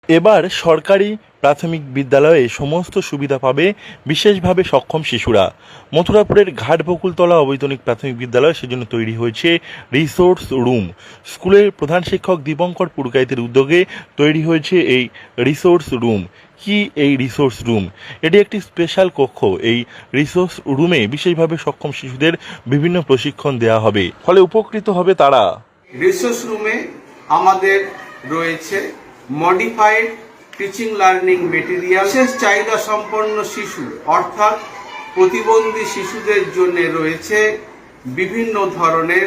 এবার সরকারি প্রাথমিক বিদ্যালয়ে সমস্ত সুবিধা পাবে বিশেষভাবে সক্ষম শিশুরা। মথুরাপুরের ঘাটবকুলতলা অবৈতনিক প্রাথমিক বিদ্যালয় সেজন্য তৈরি হয়েছে রিসোর্স রুম। স্কুলের প্রধান শিক্ষক দীপঙ্কর পুরকাইতের উদ্যোগে তৈরি হয়েছে এই রিসোর্স রুম। কি এই রিসোর্স রুম? এটি একটি স্পেশাল কক্ষ। এই রিসোর্স রুমে বিশেষভাবে সক্ষম শিশুদের বিভিন্ন প্রশিক্ষণ দেওয়া হবে, ফলে উপকৃত হবে তারা। রিসোর্স রুমে আমাদের রয়েছে মডিফাইড টিচিং লার্নিং মেটেরিয়াল, বিশেষ চাহিদা সম্পন্ন শিশু অর্থাৎ প্রতিবন্ধী শিশুদের জন্য রয়েছে বিভিন্ন ধরনের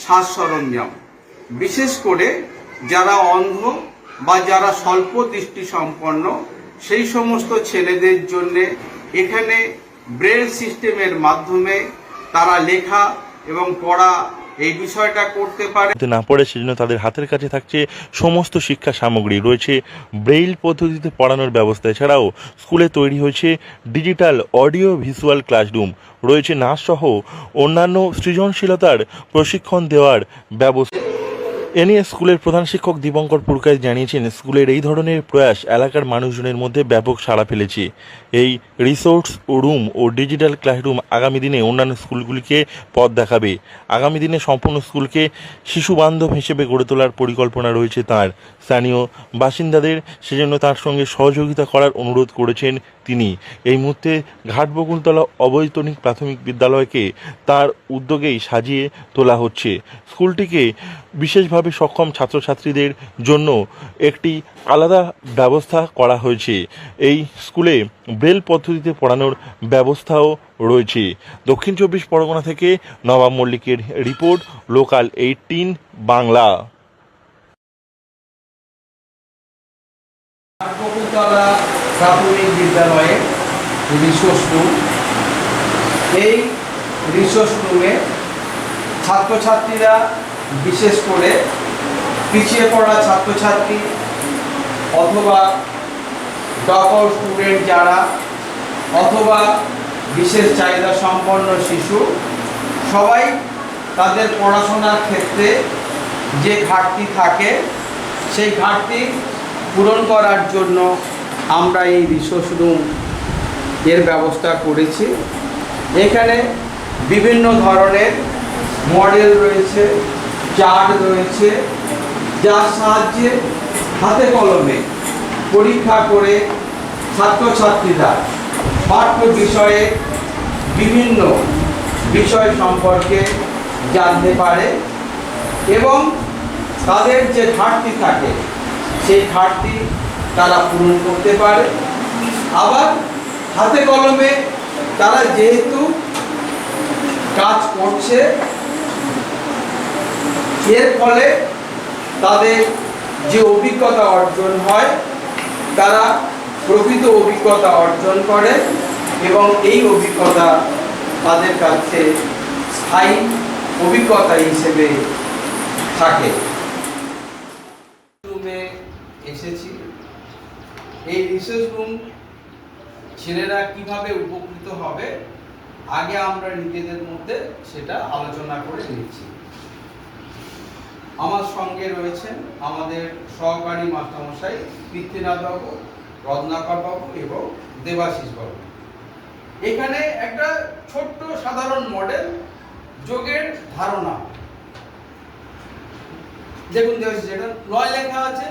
সাজ সরঞ্জাম, বিশেষ করে যারা অন্ধ বা যারা স্বল্প দৃষ্টি সম্পন্ন সেই সমস্ত ছেলেদের জন্য এখানে ব্রেল সিস্টেমের মাধ্যমে তারা লেখা এবং পড়া এই বিষয়টা করতে পারে না পড়ে, সেজন্য তাদের হাতের কাছে থাকছে সমস্ত শিক্ষা সামগ্রী। রয়েছে ব্রেইল পদ্ধতিতে পড়ানোর ব্যবস্থা। এছাড়াও স্কুলে তৈরি হয়েছে ডিজিটাল অডিও ভিজুয়াল ক্লাসরুম। রয়েছে নাচসহ অন্যান্য সৃজনশীলতার প্রশিক্ষণ দেওয়ার ব্যবস্থা। এ নিয়ে স্কুলের প্রধান শিক্ষক দীপঙ্কর পুরকাইত জানিয়েছেন, স্কুলের এই ধরনের প্রয়াস এলাকার মানুষজনের মধ্যে ব্যাপক সাড়া ফেলেছে। এই রিসোর্স রুম ও ডিজিটাল ক্লাসরুম আগামী দিনে অন্যান্য স্কুলগুলিকে পথ দেখাবে। আগামী দিনে সম্পূর্ণ স্কুলকে শিশু বান্ধব হিসেবে গড়ে তোলার পরিকল্পনা রয়েছে তাঁর। স্থানীয় বাসিন্দাদের সেজন্য তার সঙ্গে সহযোগিতা করার অনুরোধ করেছেন তিনি। এই মুহূর্তে ঘাটবকুলতলা অবৈতনিক প্রাথমিক বিদ্যালয়কে তার উদ্যোগেই সাজিয়ে তোলা হচ্ছে। স্কুলটিকে বিশেষভাবে সক্ষম ছাত্রছাত্রীদের জন্য একটি আলাদা ব্যবস্থা করা হয়েছে। এই স্কুলে ব্রেল পদ্ধতিতে পড়ানোর ব্যবস্থাও রয়েছে। দক্ষিণ 24 পরগনা থেকে নবাব মল্লিকের রিপোর্ট, লোকাল 18 বাংলা। ঘাটবকুলতলা প্রাথমিক বিদ্যালয়ে রিসোর্স রুম, এই রিসোর্স রুমে ছাত্রছাত্রীরা, বিশেষ করে পিছিয়ে পড়া ছাত্রছাত্রী অথবা ড্রপ আউট স্টুডেন্ট যারা, অথবা বিশেষ চাহিদা সম্পন্ন শিশু, সবাই তাদের পড়াশোনার ক্ষেত্রে যে ঘাটতি থাকে সেই ঘাটতি পূরণ করার জন্য আমরা এই রিসোর্স রুম এর ব্যবস্থা করেছি। এখানে বিভিন্ন ধরনের মডেল রয়েছে, চার্ট রয়েছে, যার সাহায্যে হাতে কলমে পরীক্ষা করে ছাত্রছাত্রীরা পাঠ্য বিষয়ে বিভিন্ন বিষয় সম্পর্কে জানতে পারে এবং তাদের যে ঘাটতি থাকে সেই ঘাটতি তারা পূরণ করতে পারে। আবার হাতে কলমে তারা যেহেতু কাজ করছে, এর ফলে তাদের যে অভিজ্ঞতা অর্জন হয় তারা প্রকৃত অভিজ্ঞতা অর্জন করে এবং এই অভিজ্ঞতা তাদের কাছে স্থায়ী অভিজ্ঞতা হিসেবে থাকে। রুমে এসেছি, এই রিসোর্স রুম ছেলেরা কিভাবে উপকৃত হবে আগে আমরা নিজেদের মধ্যে সেটা আলোচনা করে নিচ্ছি। আমার সঙ্গে রয়েছেন আমাদের সহকারী মাস্টারমশাই পৃথ্বীনাথ বাবু, রত্নাকর বাবু এবং দেবাশিস বাবু। এখানে একটা ছোট্ট সাধারণ মডেল যোগের ধারণা দেখুন, দেবাশিস, এটা 9 লেখা আছে,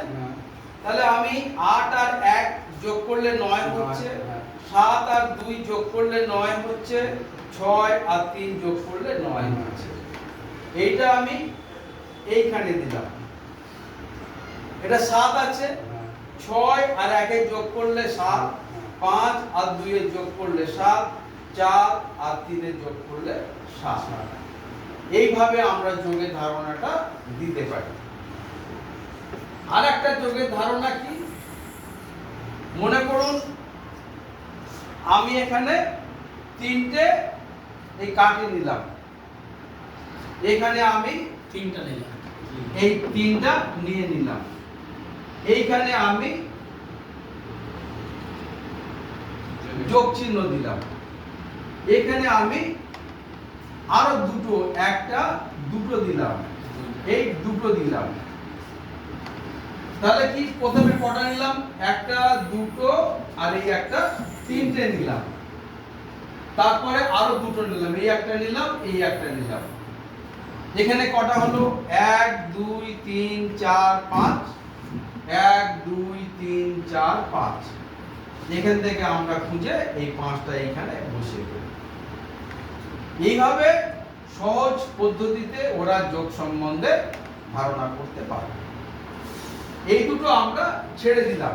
তাহলে আমি 8 আর 1 যোগ করলে 9 হচ্ছে, 7 আর 2 যোগ করলে 9 হচ্ছে, 6 আর 3 যোগ করলে 9 হচ্ছে। এইটা আমি এইখানে দিলাম। এটা 7 আছে, 6 আর 1 যোগ করলে 7, 5 আর 2 যোগ করলে 7, 4 আর 3 যোগ করলে 7। এইভাবে আমরা যোগের ধারণাটা দিতে পারি। আর একটা যোগের ধারণা কি, মনে করুন আমি এখানে 3টে এই কাঠি নিলাম, এখানে আমি 3টা নিলাম, এই 3টা নিয়ে নিলাম, এইখানে আমি যোগ চিহ্ন দিলাম, এখানে আমি আরো দুটো, একটা দুটো দিলাম, এই দুটো দিলাম, তাহলে কি প্রথমে কটা নিলাম, একটা দুটো আর এই একটা তিনটে নিলাম, তারপরে আরো দুটো নিলাম, এই একটা নিলাম এই একটা নিলাম। এখানে কটা হলো, 1 2 3 4 5, 1 2 3 4 5। এখান থেকে আমরা খুঁজে এই পাঁচটা এখানে বসিয়ে দেব। এইভাবে সহজ পদ্ধতিতে ওরা যোগ সম্বন্ধে ধারণা করতে পারে। এই দুটো আমরা ছেড়ে দিলাম,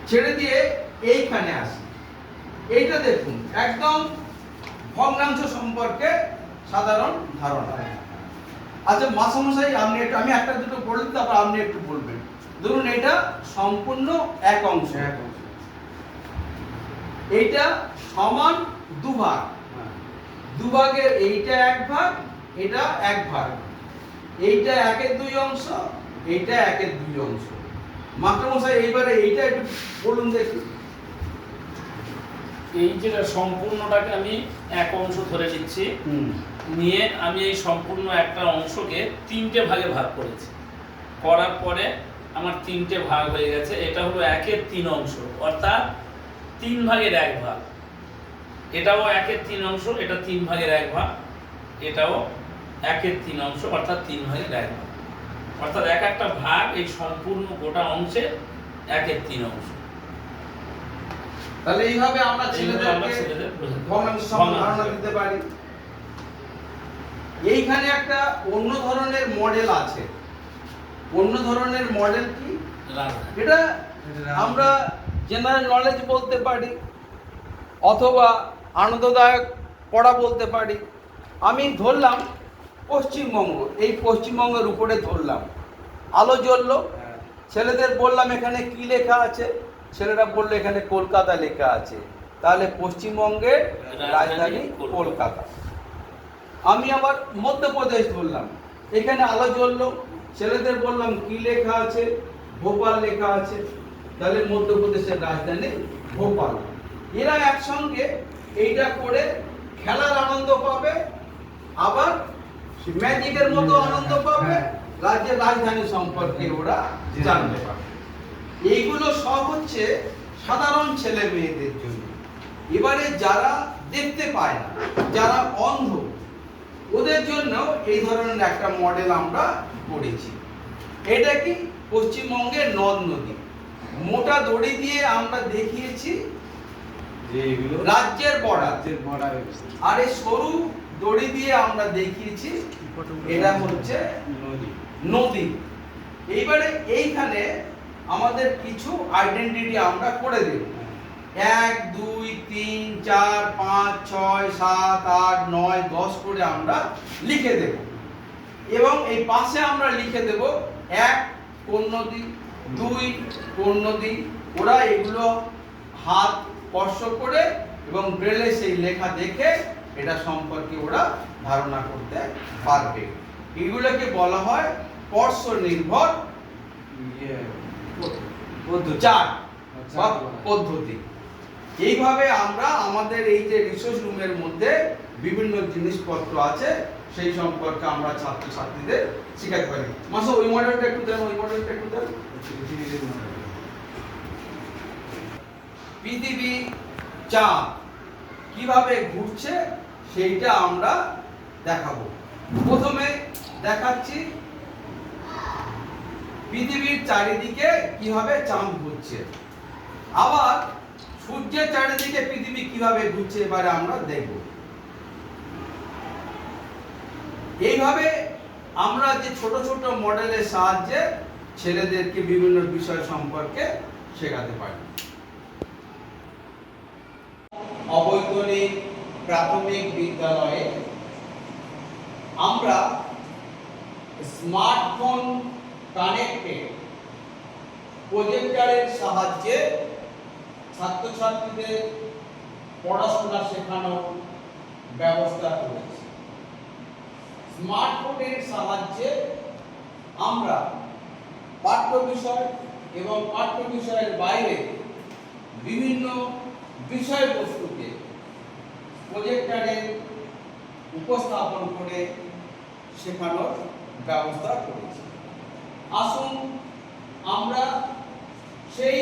ছেড়ে দিয়ে এইখানে আসি। এইটা দেখুন একদম ভগ্নাংশ সম্পর্কে সাধারণ ধারণা। আচ্ছা মাস্টারমশাই আপনি একটু, আমি একটা দুটো বললাম, তারপর আপনি একটু বলবেন। ধরুন এটা সম্পূর্ণ এক অংশ, এইটা সমান দুভাগ, দুভাগের এইটা এক ভাগ, এটা এক ভাগ, এইটা একের দুই অংশ, এইটা একের দুই অংশ। মাস্টারমশাই এইবারে এইটা একটু বলুন দেখি। এই যে সম্পূর্ণটাকে আমি এক অংশ ধরে নিচ্ছি, নিয়ে আমি এই সম্পূর্ণ একটা অংশকে তিনটে ভাগে ভাগ করেছি, করার পরে আমার তিনটে ভাগ হয়ে গেছে। এটা হলো একের তিন অংশ, অর্থাৎ 3 ভাগের 1 ভাগ। এটাও একের 3 অংশ, এটা 3 ভাগের 1 ভাগ, এটাও একের 3 অংশ, অর্থাৎ 3 ভাগের 1 ভাগ। অর্থাৎ এক একটা ভাগ এই সম্পূর্ণ গোটা অংশে একের 3 অংশ। তাহলে এইভাবে আমরা ছেলেদেরকে ভগ্নাংশ সম্বন্ধে ধারণা দিতে পারি। এইখানে একটা অন্য ধরনের মডেল আছে। অন্য ধরনের মডেল কি, এটা আমরা জেনারেল নলেজ বলতে পারি, অথবা আনন্দদায়ক পড়া বলতে পারি। আমি ধরলাম পশ্চিমবঙ্গ, এই পশ্চিমবঙ্গের উপরে ধরলাম, আলো জ্বললো, ছেলেদের বললাম এখানে কি লেখা আছে, ছেলেরা বললো এখানে কলকাতা লেখা আছে। তাহলে পশ্চিমবঙ্গের রাজধানী কলকাতা। আমি আবার মধ্যপ্রদেশ বললাম, এখানে আলো জ্বললো, ছেলেদের বললাম কি লেখা আছে, ভোপাল লেখা আছে। তাহলে মধ্যপ্রদেশের রাজধানী ভোপাল। এরা একসঙ্গে এইটা করে খেলার আনন্দ পাবে, আবার ম্যাজিকের মতো আনন্দ পাবে, রাজ্যের রাজধানী সম্পর্কে ওরা জানতে পারবে। এইগুলো সব হচ্ছে সাধারণ ছেলে মেয়েদের জন্য। এবারে যারা দেখতে পায় না, যারা অন্ধ, ওদের জন্য এই ধরনের একটা মডেল আমরা করেছি। এটা কি, পশ্চিমবঙ্গের নদ নদী, মোটা দড়ি দিয়ে আমরা দেখিয়েছি রাজ্যের বর্ডার, আর এই সরু দড়ি দিয়ে আমরা দেখিয়েছি এটা হচ্ছে নদী। এইবারে এইখানে আমাদের কিছু আইডেন্টিটি আমরা করে দেব। 1 2 3 4 5 6 7 8 9 10 করে আমরা লিখে দেব, এবং এই পাশে আমরা লিখে দেব 1 কোন নদী, 2 কোন নদী। ওরা এগুলো হাত স্পর্শ করে এবং ব্রেলে সেই লেখা দেখে এটা সম্পর্কে ওরা ধারণা করতে পারবে। এগুলোকে বলা হয় স্পর্শ নির্ভর পদ্ধতি। এইভাবে আমরা আমাদের এই যে রিসোর্স রুমের মধ্যে বিভিন্ন জিনিসপত্র আছে সেই সম্পর্কে আমরা ছাত্রছাত্রীদের শেখাতে পারি। মাসে ওই মডেলটা একটু দেন, ওই মডেলটা একটু দেন। পৃথিবী চাঁদ কিভাবে ঘুরছে সেইটা আমরা দেখাবো। প্রথমে দেখাচ্ছি পৃথিবীর চারিদিকে কিভাবে চাঁদ ঘুরছে, আবার সূর্যের চারিদিকে পৃথিবী কিভাবে ঘুরছে এবারে আমরা দেখব। এইভাবে আমরা যে ছোট ছোট মডেলের সাহায্যে ছেলেদেরকে বিভিন্ন বিষয় সম্পর্কে শেখাতে পারি। অবৈতনিক প্রাথমিক বিদ্যালয়ে আমরা স্মার্টফোন কানেক্টেড প্রজেক্টরের সাহায্যে ছাত্রছাত্রীদের পড়াশোনা শেখানোর ব্যবস্থা করেছি। স্মার্টফোনের সাহায্যে আমরা পাঠ্য বিষয় এবং পাঠ্য বিষয়ের বাইরে বিভিন্ন বিষয়বস্তুকে প্রজেক্টরে উপস্থাপন করে শেখানোর ব্যবস্থা করেছি। আসুন আমরা সেই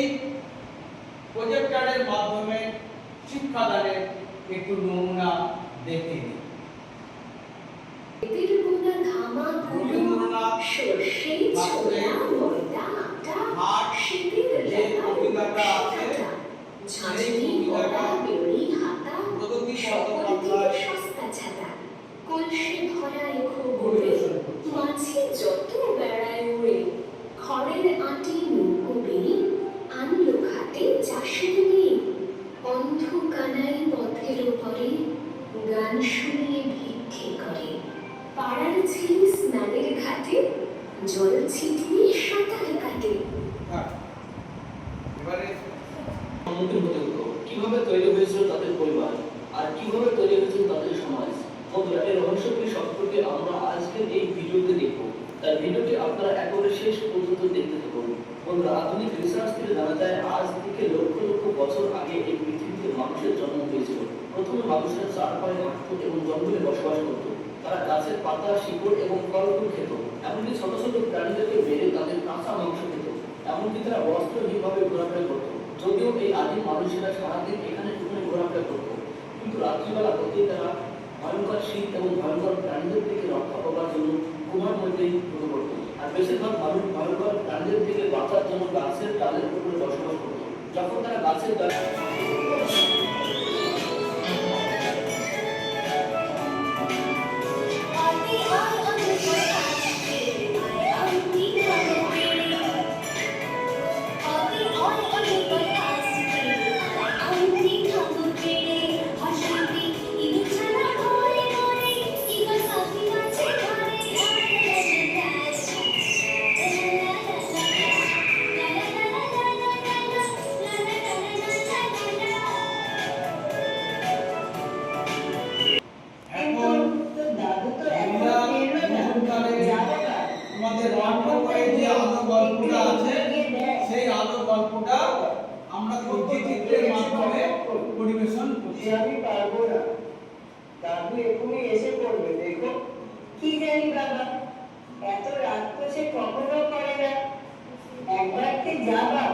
প্রজেক্টরের মাধ্যমে শিক্ষাদানের একটু নমুনা দেখে নিই। রবীন্দ্রনাথ হাট যে কবিতাটা আছে সেই কবিতাটা প্রগতি বন্দ্যোপাধ্যায় পরিবেশন করছে। যত বেড়ায় উড়ে খড়ের আটি নৌকো বেড়ে আনলো ঘাটে চাষের মেয়ে অন্ধ কানাই পথের উপরে গান শুনিয়ে ভিক্ষে করে পাড়ার ছেলে স্নানের ঘাটে জল ছিটিয়ে সাঁতার কাটে। এবারে সম্মুখীন হতে হতো কিভাবে তৈরি হয়েছিল তাদের পরিবার আর কিভাবে তৈরি হয়েছিল তাদের সমাজ। বন্ধুরা, এই রহস্যটি সম্পর্কে আমরা আজকের এই ভিডিওতে দেখব, তাই ভিডিওটি আপনারা একেবারে শেষ পর্যন্ত দেখতে থাকুন। বন্ধুরা, আধুনিক রিসার্চ থেকে জানা যায় আজ থেকে লক্ষ লক্ষ বছর আগে এই পৃথিবীতে মানুষের জন্ম হয়েছিল। প্রথমে মানুষের চার পায়ে হাঁটত এবং জঙ্গলে বসবাস করত। তারা গাছের পাতা, শিকড় এবং ফলফুল খেত, এমনকি ছোট ছোট প্রাণীদেরকে মেরে তাদের কাঁচা মাংস খেত, এমনকি তারা বস্ত্রহীনভাবে ঘোরাফেরা করত। যদিও এই আদিম মানুষেরা সারাদিন এখানে ওখানে ঘোরাফেরা করত, কিন্তু রাত্রিবেলা হতেই তারা ভয়ঙ্কর শীত এবং ভয়ঙ্কর প্রাণীদের থেকে রক্ষা পাওয়ার জন্য গুহার মধ্যেই ঢুকে পড়ত। আর বেশিরভাগ মানুষ ভয়ঙ্কর প্রাণীদের থেকে বাঁচার জন্য গাছের ডালের উপরে বসবাস করত। যখন তারা গাছের ডালে এখন আমাদের রান্নাঘরে যে আলো গল্পটা আছে সেই আলো গল্পটা আমরা তথ্যচিত্রের মাধ্যমে পরিবেশন করছি। আমি পারবো না, দাদু এখনই এসে পড়বে। দেখো কি জানি বাবা, এত রাত তো সে কখনো করে না। একবার কি যাবা?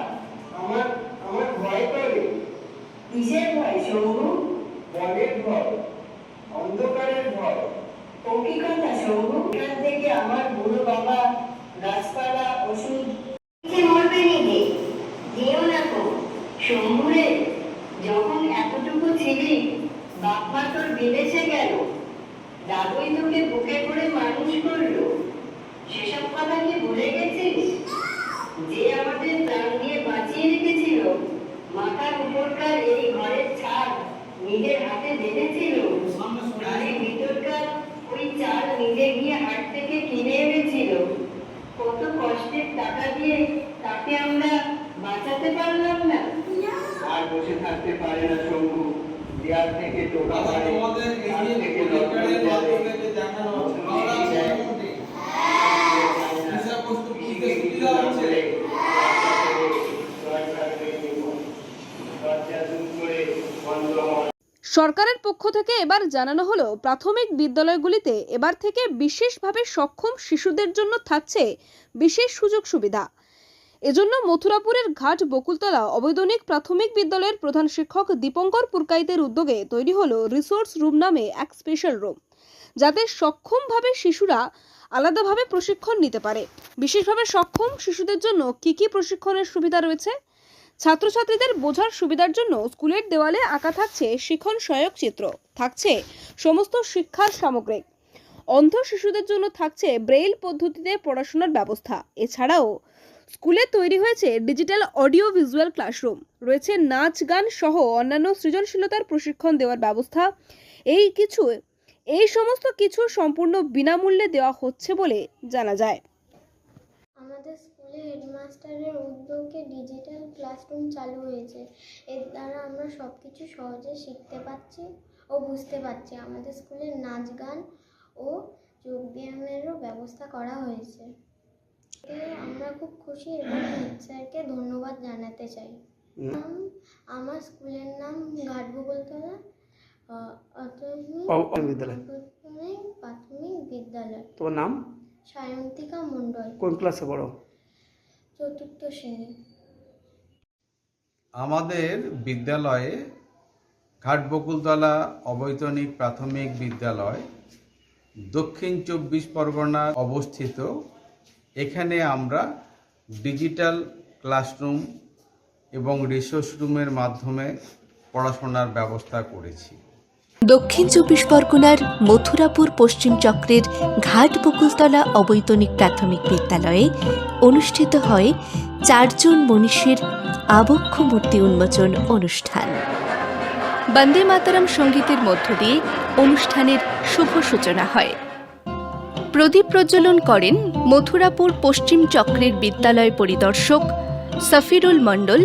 আমার আমার ভয় করে। কিসের ভয় শম্ভু? বনের ভয়, অন্ধকারের ভয়। ও কি কথা শম্ভু? এখান থেকে আমার বুড়ো বাবা গাছপালা ওষুধ মরবে নিবে, যেও না গো শম্ভুরে। যখন এতটুকু ছিলি বাপমা তোর বিদেশে গেল, দাদুই তোকে বুকে করে মানুষ করলো। সেসব কথা কি ভুলে গেছিস? যে আমাদের প্রাণ দিয়ে বাঁচিয়ে রেখেছিল, মাথার উপরকার এই ঘরের ছাদ নিজের হাতে বেঁধেছিল, আর এই ভিতরকার ওই চাল নিজে গিয়ে হাট থেকে কিনে এনেছিল। কত কষ্টের টাকা দিয়ে তাকে আমরা বাঁচাতে পারলাম না। আর বসে থাকতে পারে না শম্ভু, দেয়াল থেকে টোকা মারে, তোমাদের এই যে প্রজেক্টরের মাধ্যমে যে দেখানো হচ্ছে বিষয়বস্তু বুঝতে সুবিধা হচ্ছে। সরকারের পক্ষ থেকে এবার জানানো হলো প্রাথমিক বিদ্যালয়গুলিতে এবার থেকে বিশেষভাবে সক্ষম শিশুদের জন্য থাকছে বিশেষ সুযোগ সুবিধা। এজন্য মথুরাপুরের ঘাট বকুলতলা অবৈতনিক প্রাথমিক বিদ্যালয়ের প্রধান শিক্ষক দীপঙ্কর পুরকাইতের উদ্যোগে তৈরি হলো রিসোর্স রুম নামে এক স্পেশাল রুম, যাতে সক্ষমভাবে শিশুরা আলাদাভাবে প্রশিক্ষণ নিতে পারে। বিশেষভাবে সক্ষম শিশুদের জন্য কি প্রশিক্ষণের সুবিধা রয়েছে? ছাত্রছাত্রীদের বোঝার সুবিধার জন্য স্কুলের দেওয়ালে আঁকা থাকছে শিখন সহায়ক চিত্র, থাকছে সমস্ত শিক্ষার সামগ্রিক। অন্ধ শিশুদের জন্য থাকছে ব্রেইল পদ্ধতিতে পড়াশোনার ব্যবস্থা। এছাড়াও স্কুলে তৈরি হয়েছে ডিজিটাল অডিও ভিজুয়াল ক্লাসরুম, রয়েছে নাচ গান সহ অন্যান্য সৃজনশীলতার প্রশিক্ষণ দেওয়ার ব্যবস্থা। এই সমস্ত কিছু সম্পূর্ণ বিনামূল্যে দেওয়া হচ্ছে বলে জানা যায়। আমাদের স্কুলে হেডমাস্টারের উদ্যোগে ডিজিটাল ক্লাসরুম চালু হয়েছে। এর দ্বারা আমরা সব কিছু সহজে শিখতে পারছি ও বুঝতে পারছি। আমাদের স্কুলে নাচ গান ও যোগব্যায়ামেরও ব্যবস্থা করা হয়েছে। আমরা খুব খুশি এবং হেড স্যারকে ধন্যবাদ জানাতে চাই। আমার স্কুলের নাম ঘাট বকুলতলা প্রাথমিক বিদ্যালয়। তোমার নাম? সায়ন্তিকা মণ্ডল, কোন ক্লাসে পড়ো? 4th শ্রেণী। আমাদের বিদ্যালয়ে ঘাটবকুলতলা অবৈতনিক প্রাথমিক বিদ্যালয় দক্ষিণ 24 পরগনায় অবস্থিত। এখানে আমরা ডিজিটাল ক্লাসরুম এবং রিসোর্স রুমের মাধ্যমে পড়াশোনার ব্যবস্থা করেছি। দক্ষিণ 24 পরগনার মথুরাপুর পশ্চিম চক্রের ঘাটবকুলতলা অবৈতনিক প্রাথমিক বিদ্যালয়ে অনুষ্ঠিত হয় 4 জন মনীষীর আবক্ষ মূর্তি উন্মোচন অনুষ্ঠান। বন্দে মাতরম সঙ্গীতের মধ্য দিয়ে অনুষ্ঠানের শুভ সূচনা হয়। প্রদীপ প্রজ্বলন করেন মথুরাপুর পশ্চিম চক্রের বিদ্যালয় পরিদর্শক সফিরুল মণ্ডল,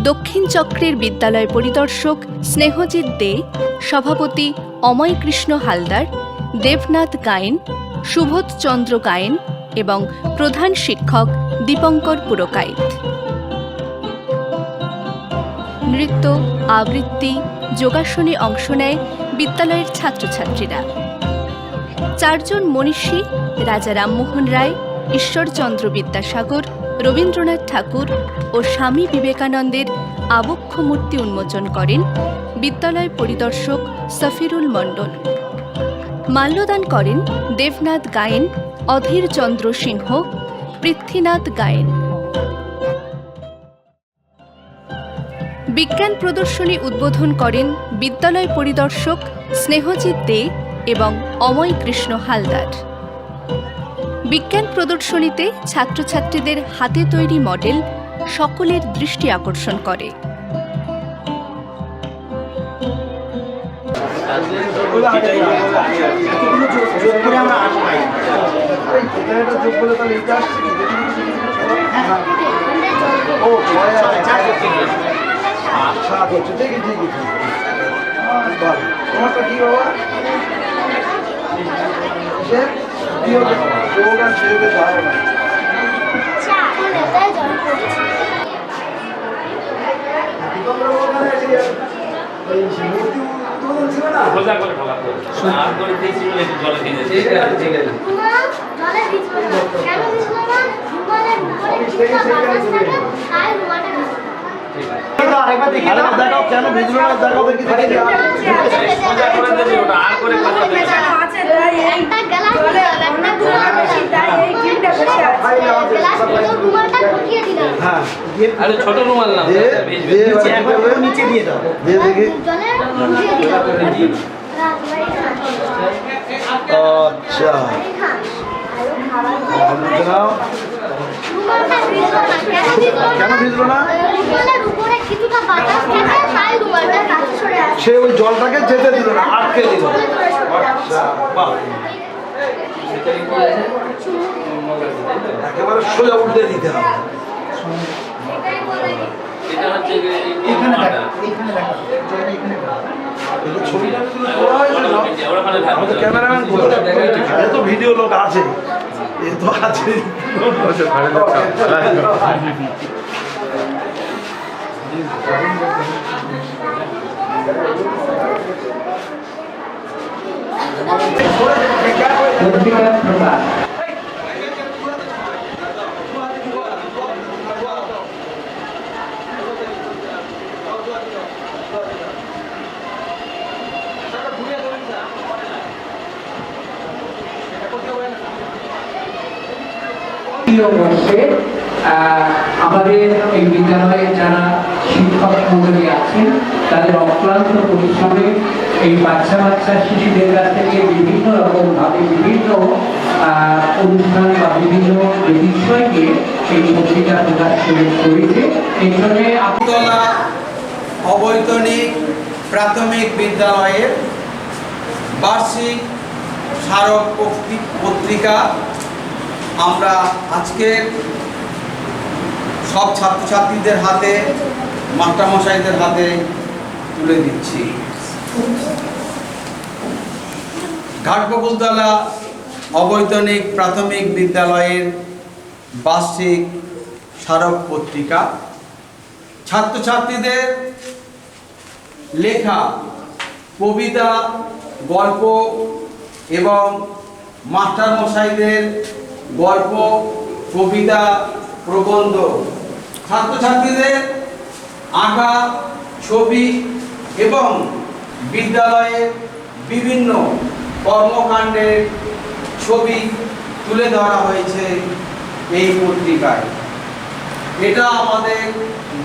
দক্ষিণ চক্রের বিদ্যালয় পরিদর্শক স্নেহজিৎ দে, সভাপতি অময় কৃষ্ণ হালদার, দেবনাথ গায়েন, সুবোধ চন্দ্র গায়েন এবং প্রধান শিক্ষক দীপঙ্কর পুরকাইত। নৃত্য, আবৃত্তি, যোগাসনে অংশ নেয় বিদ্যালয়ের ছাত্রছাত্রীরা। 4 জন মনীষী রাজা রামমোহন রায়, ঈশ্বরচন্দ্র বিদ্যাসাগর, রবীন্দ্রনাথ ঠাকুর ও স্বামী বিবেকানন্দের আবক্ষ মূর্তি উন্মোচন করেন বিদ্যালয় পরিদর্শক সফিরুল মণ্ডল। মাল্যদান করেন দেবনাথ গায়েন, অধীর চন্দ্র সিংহ, পৃথ্বীনাথ গায়েন। বিজ্ঞান প্রদর্শনী উদ্বোধন করেন বিদ্যালয় পরিদর্শক স্নেহজিৎ দে এবং অময় কৃষ্ণ হালদার। বিজ্ঞান প্রদর্শনীতে ছাত্রছাত্রীদের হাতে তৈরি মডেল সকলের দৃষ্টি আকর্ষণ করে। ছোট রুমাল না, নিচে দিয়ে দাও। আচ্ছা, কেন ভিজলো না? সে ওই জলটাকে যেতে দিল না, আটকে দিল। আচ্ছা, একেবারে সোজা উঠতে দিতে হবে। ক্যামেরাম্যান তো ভিডিও লোক আছে, এ তো আছে। বর্ষে আমাদের এই বিদ্যালয়ে যারা শিক্ষক মণ্ডলী আছেন তাদের অক্লান্ত পরিশ্রমে এই বাচ্চা শিশুদের কাছ থেকে বিভিন্ন রকম ভাবে বিভিন্ন অনুষ্ঠান বা বিভিন্ন বিষয়কে এই পত্রিকা প্রকাশ করেছে। এই জন্য বকুলতলা অবৈতনিক প্রাথমিক বিদ্যালয়ের বার্ষিক স্মারক পত্রিকা আমরা আজকে সব ছাত্রছাত্রীদের হাতে, মাস্টারমশাইদের হাতে তুলে দিচ্ছি। ঘাটবকুলতলা অবৈতনিক প্রাথমিক বিদ্যালয়ের বার্ষিক স্মারক পত্রিকা ছাত্রছাত্রীদের লেখা কবিতা, গল্প এবং মাস্টারমশাইদের গল্প, কবিতা, প্রবন্ধ। ছাত্রছাত্রীদের আঁকা, ছবি এবং বিদ্যালয়ের বিভিন্ন কর্মকাণ্ডের ছবি তুলে ধরা হয়েছে এই পত্রিকায়। এটা আমাদের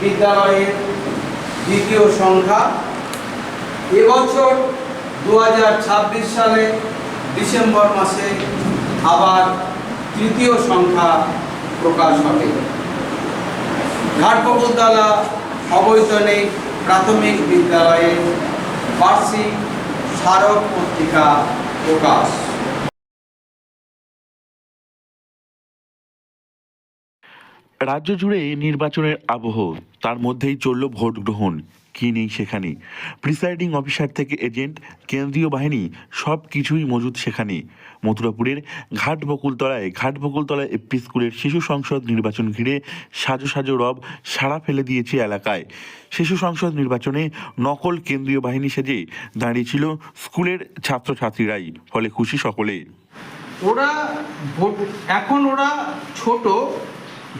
বিদ্যালয়ের দ্বিতীয় সংখ্যা। এবছর 2026 সালে ডিসেম্বর মাসে আবার তৃতীয় সংখ্যা প্রকাশ হবে। ঘাটবকুলতলা অবৈতনিক প্রাথমিক বিদ্যালয়ের বার্ষিক স্মারক পত্রিকা প্রকাশ। রাজ্য জুড়ে নির্বাচনের আবহ, তার মধ্যেই চলল ভোট গ্রহণ। কি নেই সেখানে? প্রিসাইডিং অফিসার থেকে এজেন্ট, কেন্দ্রীয় বাহিনী, সব কিছুই মজুদ সেখানে। মথুরাপুরের ঘাটবকুলতলায় এপি স্কুলের শিশু সংসদ নির্বাচন ঘিরে সাজো সাজো রব সাড়া ফেলে দিয়েছে এলাকায়। শিশু সংসদ নির্বাচনে নকল কেন্দ্রীয় বাহিনী সেজে দাঁড়িয়েছিল স্কুলের ছাত্রছাত্রীরাই, ফলে খুশি সকলে। ওরা এখন ওরা ছোট,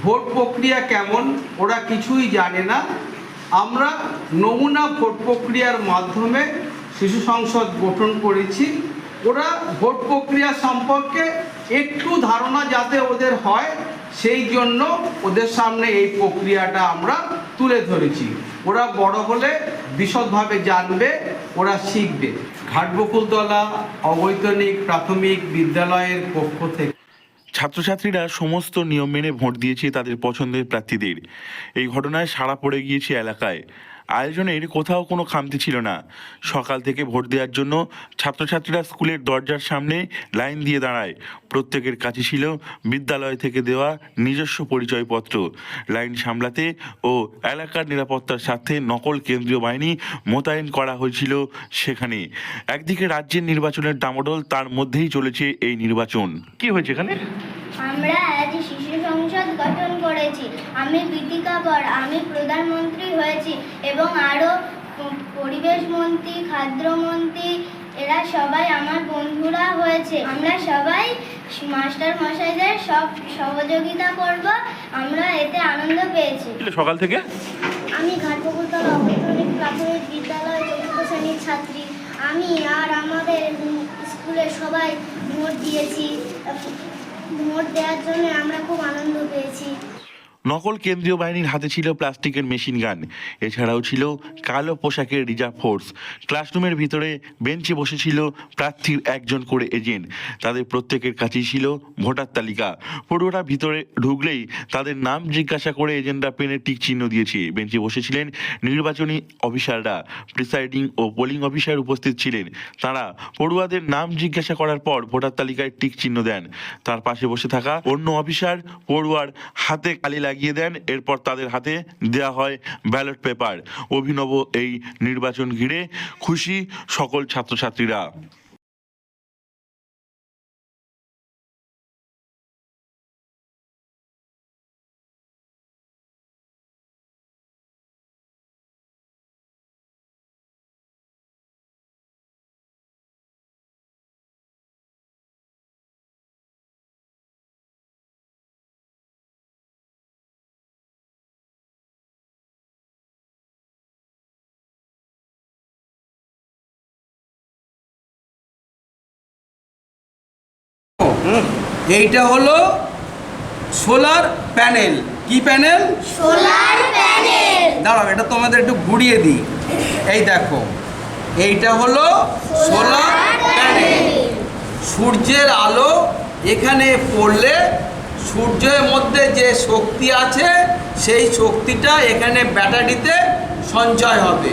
ভোট প্রক্রিয়া কেমন ওরা কিছুই জানে না। আমরা নমুনা ভোট প্রক্রিয়ার মাধ্যমে শিশু সংসদ গঠন করেছি। ওরা ভোট প্রক্রিয়া সম্পর্কে একটু ধারণা যাতে ওদের হয়, সেই জন্য ওদের সামনে এই প্রক্রিয়াটা আমরা তুলে ধরেছি। ওরা বড় হলে বিশদভাবে জানবে, ওরা শিখবে। ঘাটবকুলতলা অবৈতনিক প্রাথমিক বিদ্যালয়ের পক্ষ থেকে ছাত্রছাত্রীরা সমস্ত নিয়ম মেনে ভোট দিয়েছে তাদের পছন্দের প্রার্থীদের। এই ঘটনায় সাড়া পড়ে গিয়েছে এলাকায়। আয়োজনের কোথাও কোনো খামতি ছিল না। সকাল থেকে ভোট দেওয়ার জন্য ছাত্রছাত্রীরা স্কুলের দরজার সামনে লাইন দিয়ে দাঁড়ায়। প্রত্যেকের কাছে ছিল বিদ্যালয় থেকে দেওয়া নিজস্ব পরিচয়পত্র। লাইন সামলাতে ও এলাকার নিরাপত্তার স্বার্থে নকল কেন্দ্রীয় বাহিনী মোতায়েন করা হয়েছিল সেখানে। একদিকে রাজ্যের নির্বাচনের ডামাডোল, তার মধ্যেই চলেছে এই নির্বাচন। কি হয়েছে এখানে? আমরা আজ শিশু সংসদ গঠন করেছি। আমি গীতিকা কর, আমি প্রধানমন্ত্রী হয়েছি এবং আরও পরিবেশ মন্ত্রী, খাদ্যমন্ত্রী, এরা সবাই আমার বন্ধুরা হয়েছে। আমরা সবাই মাস্টার মশাইদের সব সহযোগিতা করব। আমরা এতে আনন্দ পেয়েছি। সকাল থেকে আমি ঘাটবকুলতলা অবৈতনিক প্রাথমিক বিদ্যালয়ের চতুর্থ শ্রেণীর ছাত্রী। আমি আর আমাদের স্কুলের সবাই ভোট দিয়েছি। ভোট দেওয়ার জন্য আমরা খুব আনন্দ পেয়েছি। নকল কেন্দ্রীয় বাহিনীর হাতে ছিল প্লাস্টিকের মেশিন গান, এছাড়াও ছিল কালো পোশাকের রিজার্ভ ফোর্স। ক্লাসরুমের ভিতরে বেঞ্চে বসেছিল প্রার্থীর একজন করে এজেন্ট। তাদের প্রত্যেকের কাছেই ছিল ভোটার তালিকা। পড়ুয়ারা ভিতরে ঢুকলেই তাদের নাম জিজ্ঞাসা করে এজেন্টরা পেনের টিক চিহ্ন দিয়েছে। বেঞ্চে বসেছিলেন নির্বাচনী অফিসাররা, প্রিসাইডিং ও পোলিং অফিসার উপস্থিত ছিলেন। তারা পড়ুয়াদের নাম জিজ্ঞাসা করার পর ভোটার তালিকায় টিক চিহ্ন দেন। তার পাশে বসে থাকা অন্য অফিসার পড়ুয়ার হাতে কালি লাগিয়ে দেন। এরপর তাদের হাতে দেয়া হয় ব্যালট পেপার। অভিনব এই নির্বাচন ঘিরে খুশি সকল ছাত্রছাত্রীরা। এইটা হলো সোলার প্যানেল। কি প্যানেল? Solar panel. দাঁড়াও, এটা তোমাদের একটু ঘুরিয়ে দিই। এই দেখো, এইটা হলো সোলার প্যানেল। সূর্যের আলো এখানে পড়লে সূর্যের মধ্যে যে শক্তি আছে সেই শক্তিটা এখানে ব্যাটারিতে সঞ্চয় হবে।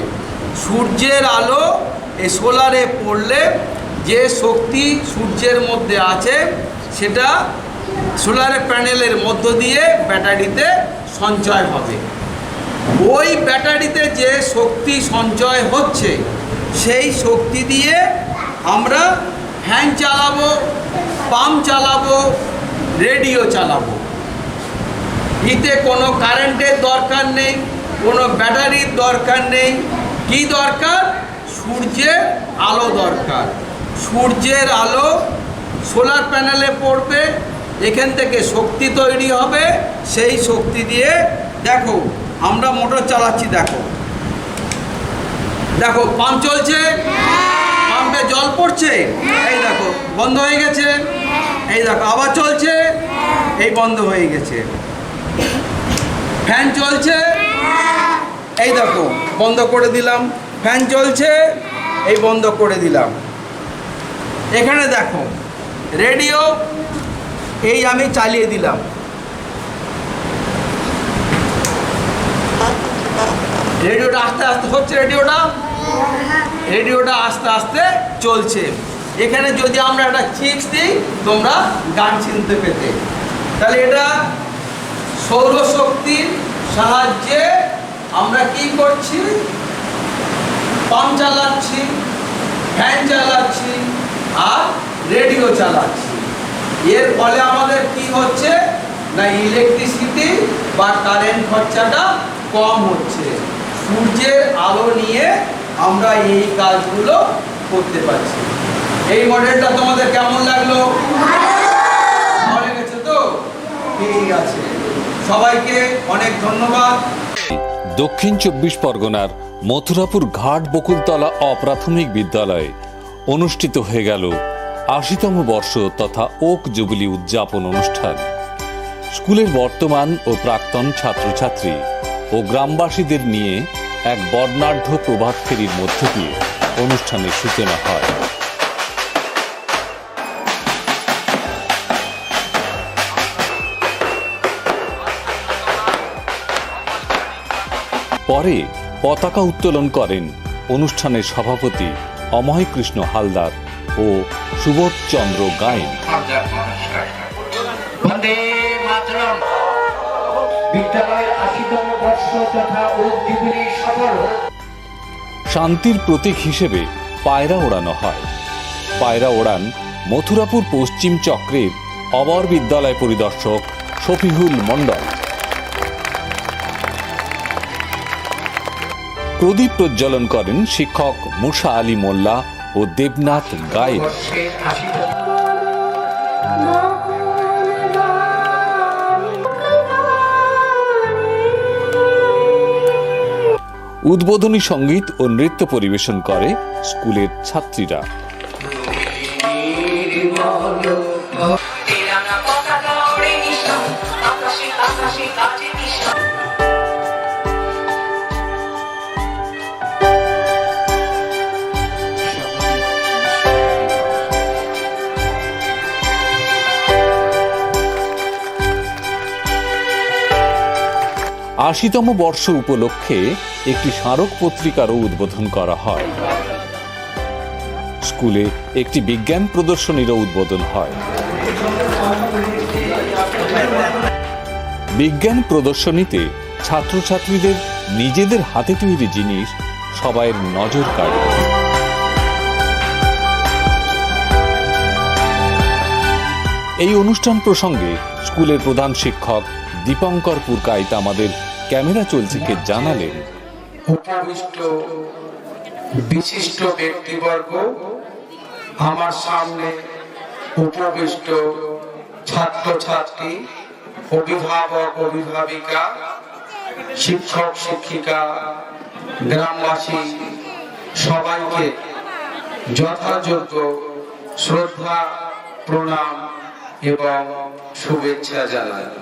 সূর্যের আলো এই সোলারে পড়লে যে শক্তি সূর্যের মধ্যে আছে সেটা সোলার প্যানেলের মধ্য দিয়ে ব্যাটারিতে সঞ্চয় হবে। ওই ব্যাটারিতে যে শক্তি সঞ্চয় হচ্ছে সেই শক্তি দিয়ে আমরা ফ্যান চালাবো, পাম্প চালাবো, রেডিও চালাবো। এতে কোনো কারেন্টের দরকার নেই, কোনো ব্যাটারির দরকার নেই। কি দরকার? সূর্যের আলো দরকার। সূর্যের আলো সোলার প্যানেলে পড়বে, এখান থেকে শক্তি তৈরি হবে, সেই শক্তি দিয়ে দেখো আমরা মোটর চালাচ্ছি, দেখো দেখো পাম্প চলছে, পাম্পে জল পড়ছে, এই দেখো বন্ধ হয়ে গেছে, এই দেখো আবার চলছে, এই বন্ধ হয়ে গেছে। ফ্যান চলছে, এই দেখো বন্ধ করে দিলাম, ফ্যান চলছে, এই বন্ধ করে দিলাম। এখানে দেখো রেডিও, এই আমি চালিয়ে দিলাম, রেডিওটা আস্তে আস্তে হচ্ছে, রেডিওটা আস্তে আস্তে চলছে। এখানে যদি আমরা একটা চিপস দিই তোমরা গান শুনতে পেতে, তাহলে এটা সৌরশক্তির সাহায্যে আমরা কি করছি, পাম্প চালাচ্ছি, ফ্যান চালাচ্ছি আর রেডিও চালাচ্ছি। এর ফলে আমাদের কি হচ্ছে না, ইলেকট্রিসিটি বা কারেন্ট খরচাটা কম হচ্ছে। সূর্যের আলো নিয়ে আমরা এই কাজগুলো করতে পারছি। এই মডেলটা তোমাদের কেমন লাগলো? ভালো লেগেছে তো? ঠিক আছে, সবাইকে অনেক ধন্যবাদ। দক্ষিণ 24 পরগনার মথুরাপুর ঘাট বকুলতলা অপ্রাথমিক বিদ্যালয়ে অনুষ্ঠিত হয়ে গেল ৮০তম বর্ষ তথা ওক জুবিলি উদযাপন অনুষ্ঠান। স্কুলের বর্তমান ও প্রাক্তন ছাত্রছাত্রী ও গ্রামবাসীদের নিয়ে এক বর্ণাঢ্য প্রভাত ফেরির মধ্য দিয়ে অনুষ্ঠানের সূচনা হয়। পরে পতাকা উত্তোলন করেন অনুষ্ঠানের সভাপতি অময় কৃষ্ণ হালদার ও সুবোধ চন্দ্র গায়েন। শান্তির প্রতীক হিসেবে পায়রা ওড়ানো হয়। পায়রা ওড়ান মথুরাপুর পশ্চিম চক্রের অবর বিদ্যালয় পরিদর্শক শফিহুল মণ্ডল। প্রদীপ প্রজ্বলন করেন শিক্ষক মুসা আলী মোল্লা ও দেবনাথ গায়েন। উদ্বোধনী সঙ্গীত ও নৃত্য পরিবেশন করে স্কুলের ছাত্রীরা। আশিতম বর্ষ উপলক্ষে একটি স্মারক পত্রিকারও উদ্বোধন করা হয়। স্কুলে একটি বিজ্ঞান প্রদর্শনীরও উদ্বোধন হয়। বিজ্ঞান প্রদর্শনীতে ছাত্রছাত্রীদের নিজেদের হাতে তৈরি জিনিস সবাইয়ের নজর কাড়ে। এই অনুষ্ঠান প্রসঙ্গে স্কুলের প্রধান শিক্ষক দীপঙ্কর পুরকাইত আমাদের ক্যামেরা চলছে জানালেন, উপবিষ্ট বিশিষ্ট ব্যক্তিবর্গ, আমার সামনে উপবিষ্ট ছাত্রছাত্রী, অভিভাবক অভিভাবিকা, শিক্ষক শিক্ষিকা, গ্রামবাসী, সবাইকে যথাযোগ্য শ্রদ্ধা, প্রণাম এবং শুভেচ্ছা জানাই।